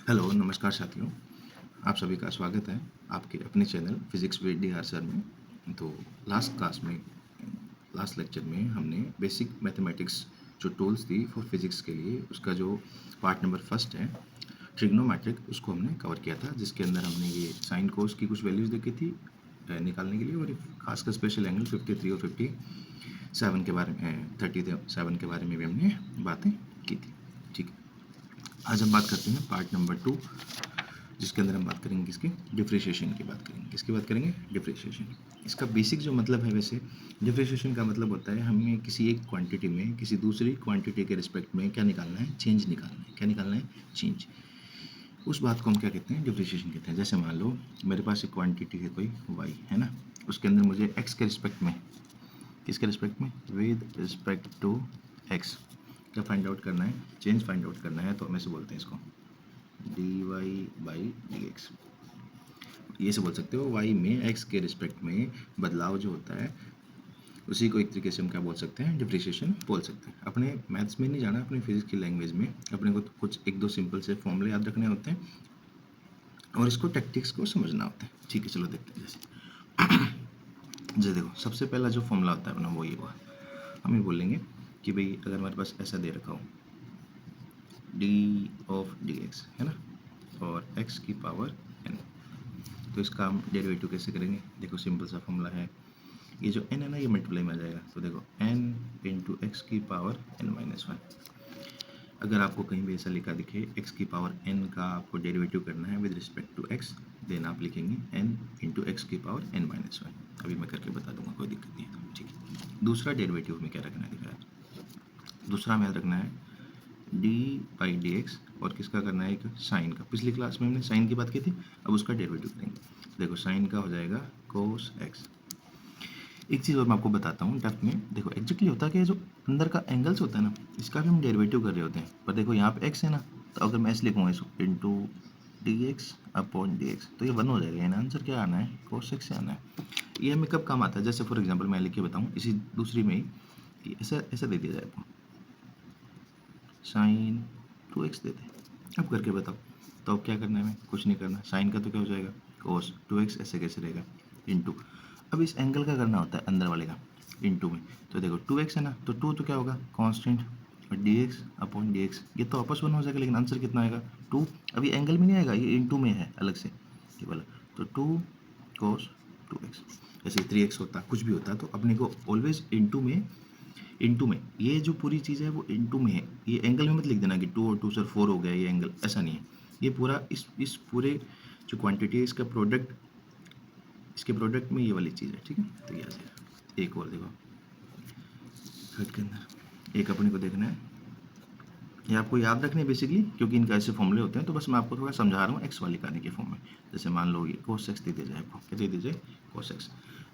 Hello, नमस्कार साथियों। आप सभी का स्वागत है आपके अपने channel physics with D R sir में। तो लास्ट लेक्चर में हमने बेसिक मैथमेटिक्स जो टूल्स थी फॉर फिज़िक्स के लिए उसका जो पार्ट नंबर फर्स्ट है ट्रिग्नोमेट्रिक, उसको हमने कवर किया था, जिसके अंदर हमने ये साइन कोस की कुछ वैल्यूज़ देखी थी निकालने के लिए, और खासकर स्पेशल एंगल 53 और 57 के बारे में 37 के बारे में भी हमने बातें की थी। ठीक है, आज हम बात करते हैं पार्ट नंबर 2, जिसके अंदर हम बात करेंगे किसकी, डिफ्रेशिएशन की बात करेंगे। किसकी बात करेंगे? डिफ्रेशिएशन। इसका बेसिक जो मतलब है, वैसे डिफ्रेशिएशन का मतलब होता है हमें किसी एक क्वांटिटी में किसी दूसरी क्वांटिटी के रिस्पेक्ट में क्या निकालना है? चेंज निकालना है। क्या निकालना है? चेंज। उस बात को हम क्या कहते हैं? डिफ्रेशिएशन कहते हैं। जैसे मान लो मेरे पास एक क्वांटिटी है कोई y, है ना, उसके अंदर मुझे x के रिस्पेक्ट में, किसके रिस्पेक्ट में? विद रिस्पेक्ट टू x क्या फाइंड आउट करना है? चेंज फाइंड आउट करना है। तो हम ऐसे बोलते हैं इसको dy/dx। ये से बोल सकते हो y में x के रिस्पेक्ट में बदलाव जो होता है उसी को एक तरीके से हम क्या बोल सकते हैं? डिफ्रेशिएशन बोल सकते हैं। अपने मैथ्स में नहीं जाना, अपने फिजिक्स की लैंग्वेज में अपने को तो कुछ एक दो सिंपल से फॉर्मूले याद रखने होते हैं और इसको टैक्टिक्स को समझना होता है। ठीक है, चलो देखते हैं। जैसे देखो, सबसे पहला जो फॉर्मूला होता है अपना वो ये हुआ, हम ये बोलेंगे कि भाई अगर हमारे पास ऐसा दे रखा हो d/dx, है ना, और x की पावर n, तो इसका हम डेरिवेटिव कैसे करेंगे? देखो सिंपल सा फॉर्मूला है, ये जो n है ना, ये मल्टीप्लाई में आ जाएगा। तो देखो n इंटू एक्स की पावर n-1। अगर आपको कहीं भी ऐसा लिखा दिखे x की पावर n का आपको डेरिवेटिव करना है with respect to x, then आप लिखेंगे n इंटू एक्स की पावर n-1। अभी मैं करके बता दूंगा, कोई दिक्कत नहीं है। ठीक है, दूसरा डेरिवेटिव में क्या रखना है दिख रहा है? दूसरा हमें याद रखना है d/dx, और किसका करना है? एक साइन का। पिछली क्लास में हमने साइन की बात की थी, अब उसका डेरिवेटिव करेंगे। देखो साइन का हो जाएगा cos x। एक चीज़ और मैं आपको बताता हूँ डेप्थ में। देखो एग्जैक्टली होता है कि जो अंदर का एंगल्स होता है ना, इसका भी हम डेरिवेटिव कर रहे होते हैं। पर देखो यहाँ पे x है ना, तो अगर मैं ऐसे लिखूँगा इसको इंटू dx/dx, तो ये 1 हो जाएगा। यानी आंसर क्या आना है? cos x से आना है। ये हमें कब काम आता है? जैसे फॉर एग्जाम्पल मैं लिख के बताऊँ इसी दूसरी में ही, ऐसा ऐसा दे दिया जाए आपको, साइन 2x दे दें। अब करके बताओ, तो अब क्या करना है? हमें कुछ नहीं करना। साइन का तो क्या हो जाएगा? cos 2x। ऐसे कैसे रहेगा? इंटू, अब इस एंगल का करना होता है अंदर वाले का, इंटू में। तो देखो 2x है ना, तो 2 तो क्या होगा? कांस्टेंट, और dx/dx ये तो आपस में हो जाएगा, लेकिन आंसर कितना आएगा? 2। अभी एंगल में नहीं आएगा, ये इंटू में है अलग से ये वाला। तो 2 cos 2x। जैसे 3x होता, कुछ भी होता, तो अपने को ऑलवेज इंटू में ये जो पूरी चीज़ है वो इंटू में है। ये एंगल में मत लिख देना कि 2 और 2 सर 4 हो गया ये एंगल, ऐसा नहीं है। ये पूरा इस पूरे जो क्वांटिटी है इसका प्रोडक्ट, इसके प्रोडक्ट में ये वाली चीज़ है। ठीक है, तो ये आ जाएगा। एक और देखो थर्ड के अंदर एक अपने को देखना है, ये आपको याद रखने बेसिकली, क्योंकि इनका ऐसे फॉर्मूले होते हैं। तो बस मैं आपको थोड़ा समझा रहा हूँ एक्स वाली कहानी के फॉर्म में। जैसे मान लो ये cos x दे दिया जाए आपको, क्या दे दीजिए? cos x।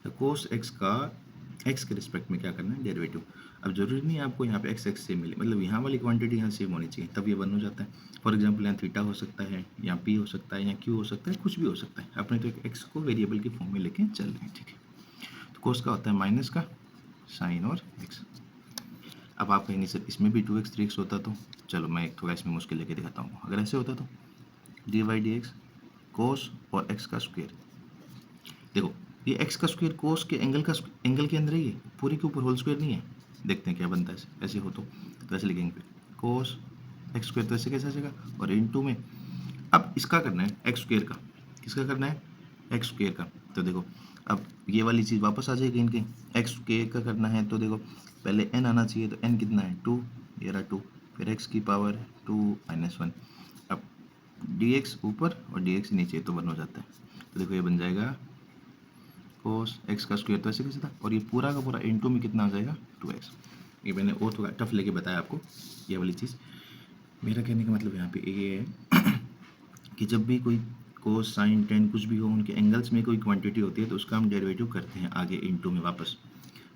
तो cos x का x के रिस्पेक्ट में क्या करना है? डेरिवेटिव। अब जरूरी नहीं है आपको यहाँ पे x से मिले, मतलब यहाँ वाली क्वांटिटी यहाँ सेम होनी चाहिए, तब ये 1 हो जाता है। फॉर एग्जाम्पल यहाँ थीटा हो सकता है, यहाँ p हो सकता है, यहाँ q हो सकता है, कुछ भी हो सकता है। अपने तो एक x को वेरिएबल की फॉर्म में लेके चल रहे हैं। ठीक है, तो cos का होता है माइनस का साइन और x। अब आप कहेंगे सर इसमें भी 2x 3x होता, तो चलो मैं एक थोड़ा इसमें मुश्किल लेके दिखाता हूँ। अगर ऐसे होता तो d/dx cos और x का स्क्वायर। देखो ये x का स्क्वायर cos के एंगल के अंदर ही है, पूरे के ऊपर होल स्क्वायर नहीं है। देखते हैं क्या बनता है ऐसे हो तो ऐसे लिखेंगे फिर cos x स्क्वायर, तो ऐसे कैसे आ जाएगा? और इनटू में अब इसका करना है x स्क्वायर का। किसका करना है? x स्क्वायर का। तो देखो अब ये वाली चीज़ वापस आ जाएगी इनके, x स्क्वायर का करना है तो देखो पहले n आना चाहिए, तो n कितना है? 2, ये रहा 2, फिर x की पावर 2-1। अब dx ऊपर और dx नीचे, तो 1 हो जाता है। तो देखो ये बन जाएगा cos x का स्क्वायर, तो ऐसे कैसे था, और ये पूरा का पूरा इनटू में कितना आ जाएगा? 2x। ये मैंने और थोड़ा टफ लेके बताया आपको ये वाली चीज़। मेरा कहने का मतलब यहाँ पे ये है कि जब भी कोई कोस साइन टेन कुछ भी हो, उनके एंगल्स में कोई क्वांटिटी होती है तो उसका हम डेरिवेटिव करते हैं आगे इनटू में वापस।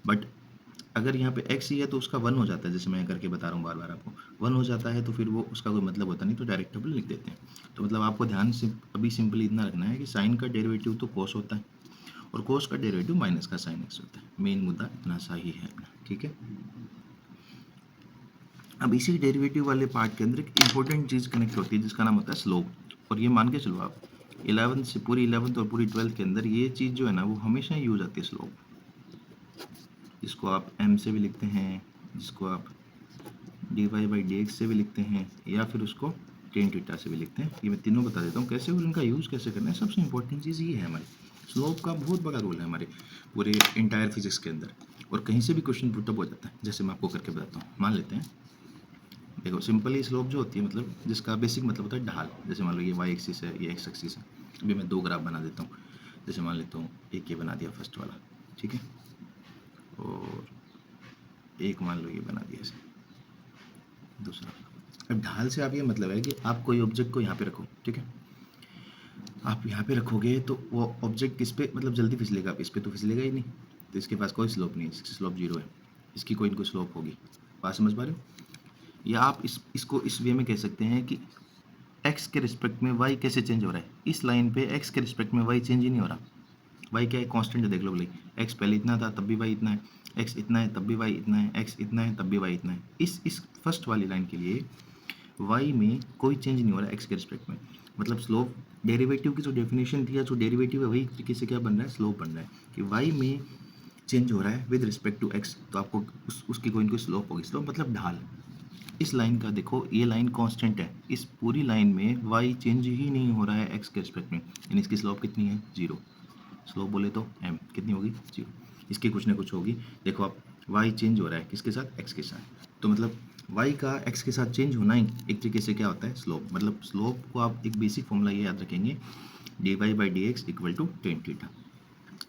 बट अगर यहाँ पे x ही है तो उसका 1 हो जाता है, जैसे मैं करके बता रहा हूँ बार बार आपको 1 हो जाता है, तो फिर वो उसका कोई मतलब होता नहीं, तो डायरेक्ट डबल लिख देते हैं। तो मतलब आपको ध्यान से अभी सिंपली इतना रखना है कि साइन का डेरिवेटिव तो कोस होता है और कोस का डेरिवेटिव माइनस का साइन x होता है। मेन मुद्दा इतना सा ही है अपना। ठीक है, अब इसी डेरिवेटिव वाले पार्ट के अंदर एक इंपॉर्टेंट चीज़ कनेक्ट होती है जिसका नाम होता है स्लोप। और ये मान के चलो आप 11th से पूरी 11th और पूरी 12th के अंदर ये चीज़ जो है ना वो हमेशा यूज आती है स्लोप, जिसको आप m से भी लिखते हैं, जिसको आप dy/dx से भी लिखते हैं, या फिर उसको टेन थीटा से भी लिखते हैं। ये मैं तीनों बता देता हूँ कैसे और इनका यूज़ कैसे करना है। सबसे इंपॉर्टेंट चीज़ ये है, हमारे स्लोप का बहुत बड़ा रोल है हमारे पूरे इंटायर फिजिक्स के अंदर, और कहीं से भी क्वेश्चन पुटअप हो जाता है। जैसे मैं आपको करके बताता हूँ, मान लेते हैं, देखो सिंपली स्लोप जो होती है मतलब जिसका बेसिक मतलब होता है ढाल। जैसे मान लो ये y एक्सिस है, ये x एक्सिस है। अभी मैं दो ग्राफ बना देता हूँ। जैसे मान लेता हूँ एक ये बना दिया फर्स्ट वाला, ठीक है, और एक मान लो ये बना दिया ऐसे दूसरा। अब ढाल से आप ये मतलब है कि आप कोई ऑब्जेक्ट को यहाँ पे रखो, ठीक है, आप यहाँ पे रखोगे तो वो ऑब्जेक्ट किस पे मतलब जल्दी फिसलेगा, आप इस पे तो फिसलेगा ही नहीं, तो इसके पास कोई स्लोप नहीं है, इसकी स्लोप जीरो है, इसकी कोई इनको स्लोप होगी। बात समझ पा रहे हो? या आप इसको इस वे में कह सकते हैं कि x के रिस्पेक्ट में y कैसे चेंज हो रहा है। इस लाइन पे x के रिस्पेक्ट में y चेंज ही नहीं हो रहा। y क्या है, कांस्टेंट है, देख लो भाई, x पहले इतना था तब भी y इतना है, x इतना है तब भी y इतना है, x इतना है तब भी y इतना है। इस फर्स्ट वाली लाइन के लिए y में कोई चेंज नहीं हो रहा है x के रिस्पेक्ट में। मतलब स्लोप डेरिवेटिव की जो डेफिनेशन थी या जो डेरिवेटिव है वही तरीके से क्या बन रहा है, स्लोप बन रहा है कि y में चेंज हो रहा है विद रिस्पेक्ट टू x, तो आपको उसकी कोई ना कोई स्लोप होगी। स्लोप मतलब ढाल। इस लाइन का देखो, ये लाइन कांस्टेंट है, इस पूरी लाइन में y चेंज ही नहीं हो रहा है x के रिस्पेक्ट में, यानी इसकी स्लोप कितनी है, जीरो। स्लोप बोले तो m कितनी होगी, जीरो। इसकी कुछ ना कुछ होगी। देखो आप y चेंज हो रहा है किसके साथ, x के साथ, तो मतलब y का x के साथ चेंज होना ही एक तरीके से क्या होता है, स्लोप। मतलब स्लोप को आप एक बेसिक फॉर्मूला ये याद रखेंगे, dy/dx equal to tan theta.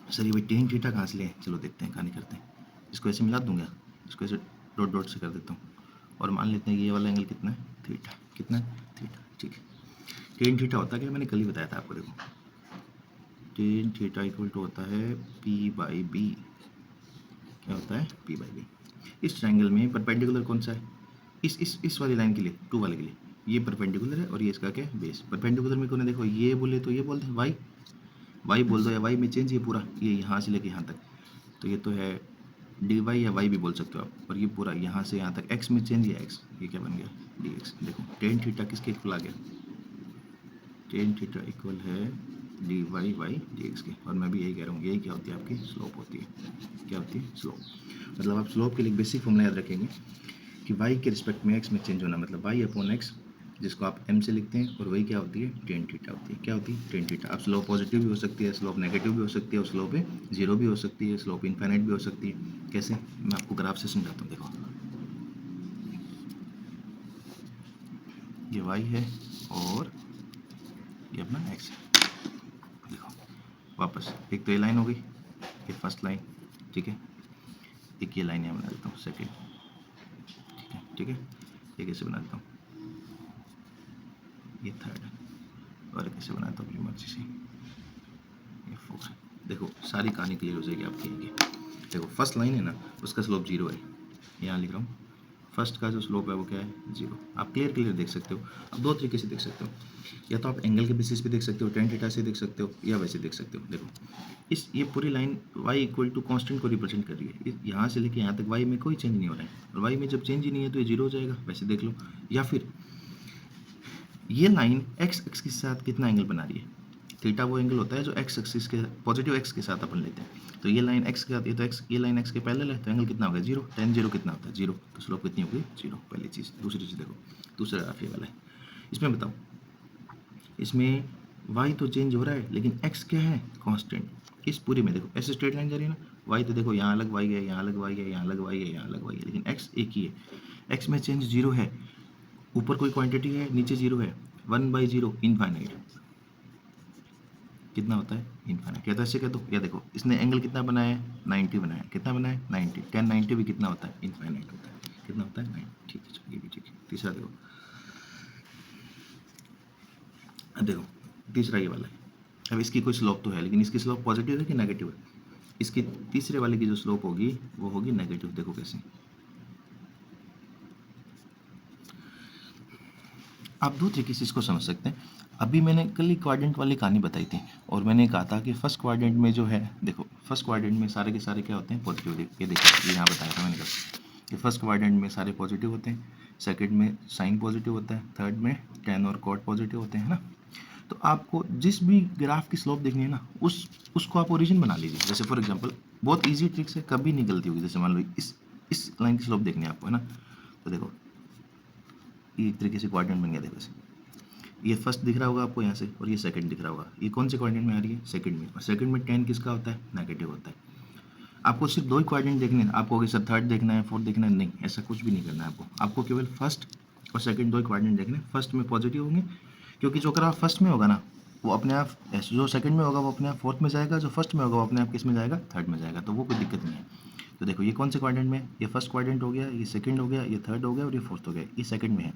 Sir ये भाई टेन थीटा कहाँ से लें, चलो देखते हैं, कहानी करते हैं। इसको ऐसे मिला दूंगा, इसको ऐसे डॉट डॉट से कर देता हूँ, और मान लेते हैं कि ये वाला एंगल कितना है, थीटा। कितना है, थीटा, ठीक है। टेन थीटा होता है क्या, मैंने कल ही बताया था आपको। देखो टेन थीटा इक्वल टू होता है p/b। क्या होता है, p/b। इस ट्रायंगल में परपेंडिकुलर कौन सा है, इस वाली लाइन के लिए, टू वाले के लिए ये परपेंडिकुलर है, और ये इसका क्या है, बेस। परपेंडिकुलर में कौन है, देखो ये बोले तो ये बोल दे y बोल दो, या y में चेंज ये पूरा, ये यहाँ से लेके यहाँ तक, तो ये तो है dy या y भी बोल सकते हो आप। और ये पूरा यहाँ से यहाँ तक x में चेंज या x, ये क्या बन गया, dx। देखो टेन थीटा किसके इक्वल आ गया, टेन थीटा इक्वल है dy/dx के। और मैं भी यही कह रहा हूँ, यही क्या होती है, आपकी स्लोप होती है। क्या होती है, स्लोप। मतलब आप स्लोप के लिए बेसिक फॉर्मूला याद रखेंगे कि y के रिस्पेक्ट में x में चेंज होना, मतलब y/x, जिसको आप m से लिखते हैं, और वही क्या होती है, टेन थीटा होती है। क्या होती है, टेन थीटा। अब स्लोप पॉजिटिव भी हो सकती है, स्लोप नेगेटिव भी हो सकती है, और स्लोप जीरो भी हो सकती है, स्लोप इनफाइनाइट भी हो सकती है। कैसे, मैं आपको ग्राफ से समझाता हूँ। देखो ये y है और ये अपना x है। देखो वापस, एक तो ये लाइन हो गई, ये फर्स्ट लाइन, ठीक है, एक ये लाइन यहाँ बना देता हूँ, सेकेंड, ठीक है, ठीक है। ये कैसे बना देता हूँ, ये थर्ड, और कैसे बनाता हूँ अपनी मर्जी से, ये फोर्थ। देखो सारी कहानी क्लियर हो जाएगी आपकी। ये देखो फर्स्ट लाइन है ना, उसका स्लोप जीरो है, यहाँ लिख रहा हूँ, फर्स्ट का जो स्लोप है वो क्या है, जीरो। आप क्लियर देख सकते हो। अब दो तरीके से देख सकते हो, या तो आप एंगल के बेसिस पे देख सकते हो, टेन थीटा से देख सकते हो, या वैसे देख सकते हो। देखो ये पूरी line y equal to constant को रिप्रेजेंट कर रही है, यहाँ से लेके यहाँ तक y में कोई चेंज नहीं हो रहा है, और y में जब चेंज ही नहीं है तो ये जीरो हो जाएगा, वैसे देख लो। या फिर ये लाइन x एक्सिस के साथ कितना एंगल बना रही है, थीटा वो एंगल होता है जो x एक्सिस के पॉजिटिव x के साथ अपन लेते हैं। तो ये लाइन x के साथ, ये तो x, ये लाइन x के पैरेलल है, तो एंगल कितना होगा, जीरो। टेन जीरो कितना होता है, जीरो। तो स्लोप कितनी होगी, जीरो। पहली चीज़। दूसरी चीज़ देखो, दूसरा ग्राफ ये वाला है, इसमें बताओ, इसमें y तो चेंज हो रहा है लेकिन x क्या है, कांस्टेंट। इस पूरे में देखो ऐसे स्ट्रेट लाइन जा रही है ना, y तो देखो यहाँ अलग y है, यहाँ अलग y है, यहाँ अलग y है, यहाँ अलग y है, लेकिन x एक ही है। x में चेंज जीरो है, ऊपर कोई क्वांटिटी है, नीचे जीरो है, 1/0 इनफाइनाइट। कितना होता है, इनफाइनाइट। या तो ऐसे कह दो, या देखो इसने एंगल कितना बनाया है, 90 बनाया है। कितना बनाया है, 90। 10 90 भी कितना होता है, इनफाइनाइट होता है। कितना होता है, 90। ठीक है, चलो ये भी ठीक है। तीसरा देखो, अब देखो तीसरा ये वाला है। अब इसकी कोई स्लोप तो है, लेकिन इसकी स्लोप पॉजिटिव है कि नेगेटिव है, इसकी तीसरे वाले की जो स्लोप होगी वो होगी नेगेटिव। देखो कैसे, आप दो तरीके से इसको समझ सकते हैं। अभी मैंने कल ही क्वाड्रेंट वाली कहानी बताई थी, और मैंने कहा था कि फर्स्ट क्वाड्रेंट में जो है, देखो फर्स्ट क्वाड्रेंट में सारे के सारे क्या होते हैं, पॉजिटिव। ये देखो, ये यहाँ बताया था मैंने कहा कि फर्स्ट क्वाड्रेंट में सारे पॉजिटिव होते हैं, सेकंड में साइन पॉजिटिव होता है, थर्ड में टेन और कॉट पॉजिटिव होते हैं ना। तो आपको जिस भी ग्राफ की स्लोप देखनी है ना, उसको आप ओरिजिन बना लीजिए। जैसे फॉर एग्जांपल बहुत इजी ट्रिक्स है, कभी नहीं गलती होगी। जैसे मान लो इस लाइन की स्लोप देखनी है आपको, है ना। तो देखो ये एक तरीके से क्वाड्रेंट बन गया। देखो ऐसे, ये फर्स्ट दिख रहा होगा आपको यहाँ से, और ये सेकंड दिख रहा होगा। ये कौन से क्वाड्रेंट में आ रही है? सेकंड में। और सेकंड में टेन किसका होता है? नेगेटिव होता है। आपको सिर्फ दो ही क्वाड्रेंट देखने हैं। आपको अगर सर थर्ड देखना है, फोर्थ देखना है, नहीं, ऐसा कुछ भी नहीं करना है आपको केवल फर्स्ट और सेकंड दो ही क्वाड्रेंट देखने हैं। फर्स्ट में पॉजिटिव होंगे, क्योंकि जो ग्राफ फर्स्ट में होगा ना वो अपने आप, जो सेकंड में होगा वो अपने आप फोर्थ में जाएगा, जो फर्स्ट में होगा वो अपने आप किस में जाएगा? थर्ड में जाएगा। तो वो कोई दिक्कत नहीं है। तो देखो ये कौन से क्वाड्रेंट में? ये फर्स्ट क्वाड्रेंट हो गया, ये सेकंड हो गया, ये थर्ड हो गया और ये फोर्थ हो गया। ये सेकंड में है।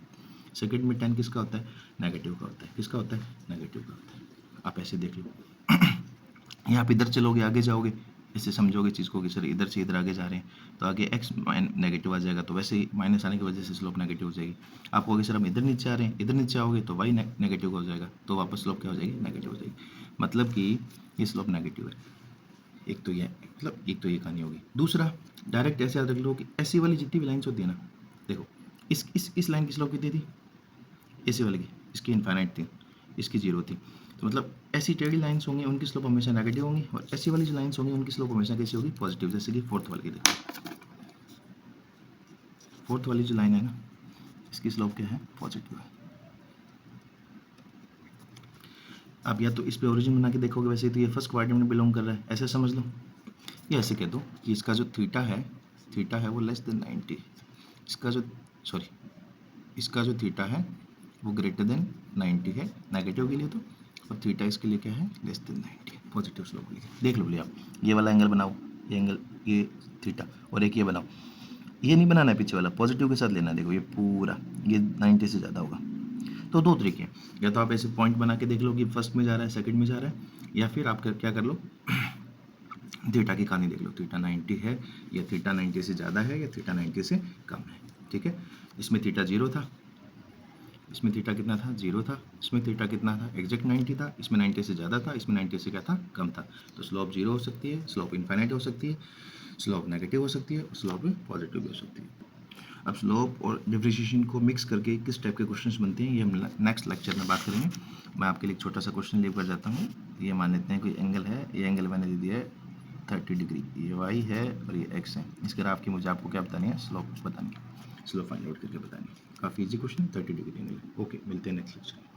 सेकंड में टेन किसका होता है? नेगेटिव का होता है। किसका होता है? नेगेटिव का होता है। आप ऐसे देख लो। या आप इधर चलोगे, आगे जाओगे, ऐसे समझोगे चीज़ को कि सर इधर से इधर आगे जा रहे हैं, तो आगे एक्स नेगेटिव आ जाएगा, तो वैसे ही माइनस आने की वजह से स्लोप नेगेटिव हो जाएगी। आप कहोगे सर हम इधर नीचे आ रहे हैं, इधर नीचे आओगे तो वाई नेगेटिव हो जाएगा, तो वापस स्लोप क्या हो जाएगी? नेगेटिव हो जाएगी। मतलब कि ये स्लोप नेगेटिव है। एक तो ये, मतलब एक तो ये कहानी होगी। दूसरा, डायरेक्ट ऐसे याद रख लो कि ऐसी वाली जितनी भी लाइन्स होती है ना, देखो इस लाइन की स्लोप कितनी थी? ऐसी वाली की, इसकी इनफाइनाइट थी, इसकी जीरो थी। तो मतलब ऐसी टेढ़ी लाइन्स होंगी, उनकी स्लोप हमेशा नेगेटिव होंगी, और ऐसी वाली जो लाइन्स होंगी उनकी स्लोप हमेशा कैसी होगी? पॉजिटिव। जैसे कि फोर्थ वाली की देखो, फोर्थ वाली जो लाइन है ना, इसकी स्लोप क्या है? पॉजिटिव है। आप या तो इस पे ओरिजिन बना के देखोगे, वैसे तो ये फर्स्ट क्वाड्रेंट में बिलोंग कर रहा है, ऐसे समझ लो। या ऐसे कह दो कि इसका जो थीटा है वो लेस देन 90, इसका जो सॉरी इसका जो थीटा है वो ग्रेटर देन 90 है नेगेटिव के लिए, तो और थीटा इसके लिए क्या है? लेस देन 90, पॉजिटिव स्लोप के लिए। देख लो भैया, आप ये वाला एंगल बनाओ, ये एंगल, ये थीटा, और एक ये बनाओ। ये नहीं बनाना है पीछे वाला, पॉजिटिव के साथ लेना है। देखो ये पूरा, ये 90 से ज़्यादा होगा। तो दो तरीके हैं, या तो आप ऐसे पॉइंट बना के देख लो कि फर्स्ट में जा रहा है, सेकंड में जा रहा है, या फिर आप क्या कर लो, थीटा की कहानी देख लो। थीटा 90 है, या थीटा 90 से ज़्यादा है, या थीटा 90 से कम है। ठीक है, इसमें थीटा 0 था, इसमें थीटा कितना था? 0 था। इसमें थीटा कितना था? एग्जैक्ट 90 था। इसमें 90 से ज़्यादा था, इसमें 90 से क्या था? कम था। तो स्लोप 0 हो सकती है, स्लोप इनफाइनाइट हो सकती है, स्लोप नेगेटिव हो सकती है, स्लोप पॉजिटिव भी हो सकती है। अब स्लोप और डिफरेंशिएशन को मिक्स करके किस टाइप के क्वेश्चंस बनते हैं, ये हम नेक्स्ट लेक्चर में बात करेंगे। मैं आपके लिए एक छोटा सा क्वेश्चन लीव कर जाता हूँ। ये मान लेते हैं कोई एंगल है, ये एंगल मैंने दे दिया है 30 डिग्री, ये वाई है और ये एक्स है। इस ग्राफ की मुझे आपको क्या बतानी है? स्लोप बतानी है, स्लोप फाइंड आउट करके बतानी है। काफ़ी easy question, 30 degree angle. Okay, मिलते हैं नेक्स्ट लेक्चर में।